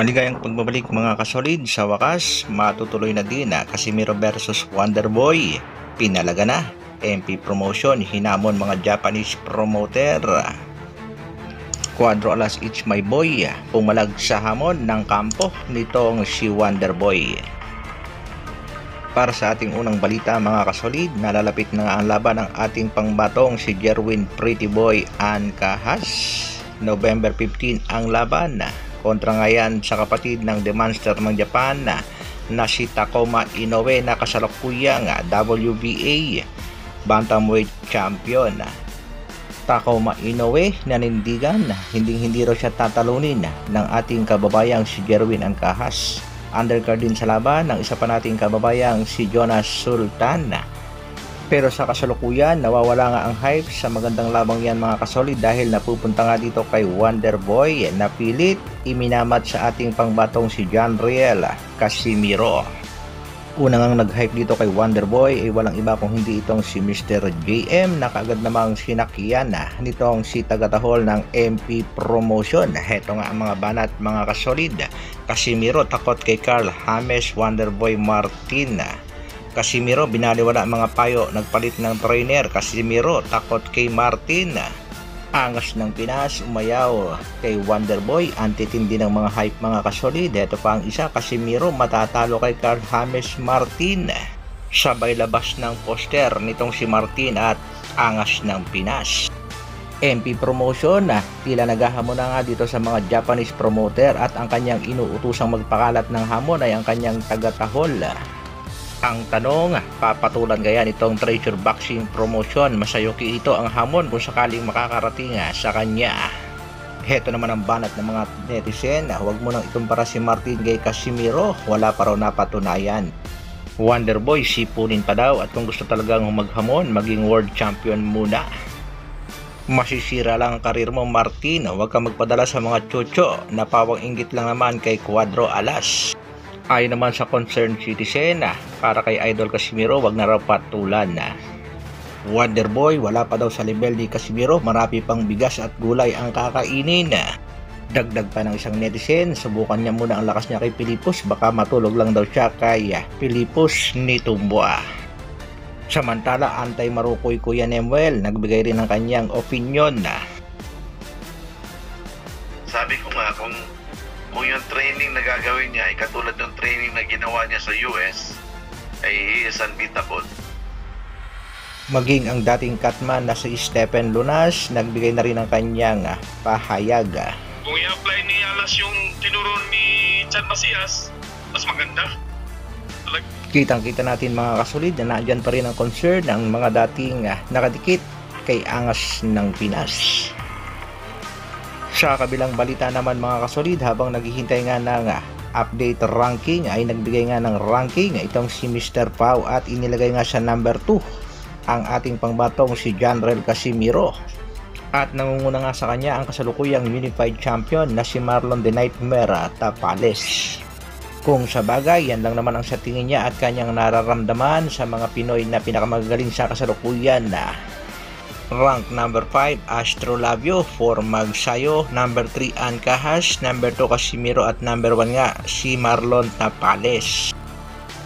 Maligayang pagbabalik mga kasolid, sa wakas matutuloy na din Casimiro versus Wonderboy. Pinalaga na, MP promotion hinamon mga Japanese promoter. Cuadro alas It's My Boy pumalag sa hamon ng kampo nitong si Wonderboy. Para sa ating unang balita mga kasolid, nalalapit na nga ang laban ng ating pangbatong si Jerwin Pretty Boy Ancahas. November 15 ang laban kontra ngayon sa kapatid ng The Monster ng Japan na si Takuma Inoue na kasalukuyang WBA Bantamweight Champion. Takuma Inoue nanindigan hindi raw siya tatalunin ng ating kababayang si Jerwin Ancahas. Undercard din sa laban ng isa pa nating kababayang si Jonas Sultan. Pero sa kasalukuyan, nawawala nga ang hype sa magandang labang yan mga kasolid dahil napupunta nga dito kay Wonderboy na pilit iminamat sa ating pangbatong si Janriel Casimiro. Una ngang nag-hype dito kay Wonderboy ay walang iba kung hindi itong si Mr. JM na kaagad namang sinakyan nitong si tagatahol ng MP Promotion. Heto nga ang mga banat mga kasolid. Casimiro takot kay Carl James Wonderboy Martin. Casimiro binaliwala ang mga payo, nagpalit ng trainer. Casimiro takot kay Martin. Angas ng Pinas, umayaw kay Wonderboy. Antitindi ng mga hype mga kasolid. Ito pa ang isa, Casimiro matatalo kay Carl James Martin. Sabay labas ng poster nitong si Martin at angas ng Pinas. MP Promotion tila naghahamon na nga dito sa mga Japanese promoter at ang kanyang inuutusang magpakalat ng hamon ay ang kanyang tagatahol. Ang tanong, papatulan kaya nitong Treasure Boxing Promotion? Masayuki ito ang hamon kung sakaling makakarating sa kanya. Heto naman ang banat ng mga netizen, huwag mo nang itumpara si Martin kay Casimiro, wala pa raw napatunayan. Wonderboy sipunin pa daw at kung gusto talagang maghamon, maging world champion muna. Masisira lang ang karir mo Martin, huwag kang magpadala sa mga chocho na pawang inggit lang naman kay Cuadro Alas. Ayon naman sa concerned citizen, para kay Idol Casimiro wag na raw patulan. Wonderboy wala pa daw sa level ni Casimiro, marami pang bigas at gulay ang kakainin. Dagdag pa ng isang netizen, subukan niya muna ang lakas niya kay Pilipos, baka matulog lang daw siya kay Pilipos ni Tumboa. Samantala, anti-Marukoy Kuya Nemuel nagbigay rin ng kanyang opinion. Sabi ko nga, kung yung training na gagawin niya ay katulad ng training na ginawa niya sa US, ay he is unbeatable. Maging ang dating catman na si Stephen Lunas nagbigay na rin ng kanyang pahayag. Kung i-apply ni Alas yung tinuro ni Chan Macias, mas maganda. Kitang-kita natin mga kasolid na nandyan pa rin ang concern ng mga dating nakadikit kay angas ng Pinas. Sa kabilang balita naman mga kasolid, habang naghihintay nga ng update ranking ay nagbigay nga ng ranking itong si Mr. Pau at inilagay nga sa number 2 ang ating pangbatong si Janriel Casimiro. At nangunguna nga sa kanya ang kasalukuyang Unified Champion na si Marlon the Nightmare Tapales. Kung sa bagay, yan lang naman ang sa tingin niya at kanyang nararamdaman sa mga Pinoy na pinakamagaling sa kasalukuyan na rank number 5, Astrolabio, 4 Magsayo, number 3 Ancahas, number 2 Casimiro at number 1 nga si Marlon Tapales.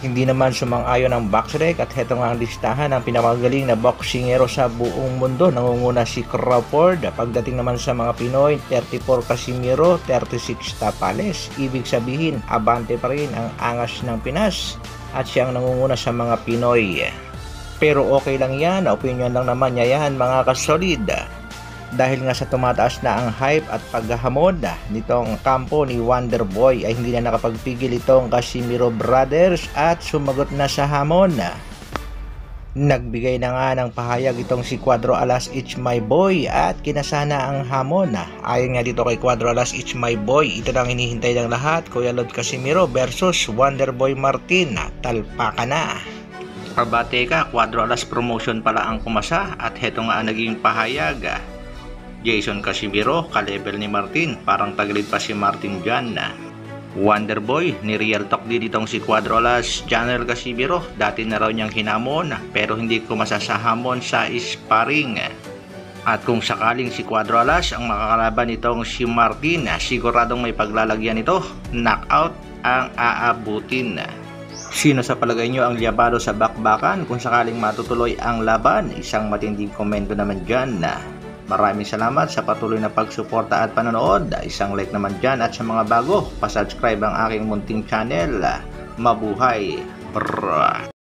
Hindi naman sumang-ayon ang Boxrec at heto nga ang listahan ng pinakamagaling na boxingero sa buong mundo. Nangunguna si Crawford, pagdating naman sa mga Pinoy, 34 Casimiro, 36 Tapales. Ibig sabihin, abante pa rin ang angas ng Pinas at siyang nangunguna sa mga Pinoy. Pero okay lang yan, opinion lang naman niya yan mga kasolid. Dahil nga sa tumataas na ang hype at paghahamon nitong kampo ni Wonderboy ay hindi na nakapagpigil itong Casimiro Brothers at sumagot na sa hamon. Nagbigay na nga ng pahayag itong si Cuadro Alas It's My Boy at kinasana ang hamon. Ayon nga dito kay Cuadro Alas It's My Boy, ito lang hinihintay ng lahat, Kuya Lord Casimiro versus Wonderboy Martin. Talpa ka na. Pabate ka, Cuadro Alas Promotion pala ang kumasa at heto nga ang naging pahayag. Jason Casimiro, ka-level ni Martin, parang tagilid pa si Martin dyan. Wonderboy, ni Real Talk din itong si Cuadro Alas Janriel Casimiro, dati na raw niyang hinamon pero hindi kumasa sa hamon sa sparring. At kung sakaling si Cuadro Alas ang makakalaban nitong si Martin, siguradong may paglalagyan ito. Knockout ang aabutin. Sino sa palagay nyo ang liyabado sa bakbakan kung sakaling matutuloy ang laban? Isang matinding komento naman dyan. Maraming salamat sa patuloy na pagsuporta at panonood. Isang like naman dyan at sa mga bago, pasubscribe ang aking munting channel. Mabuhay! Brrrr.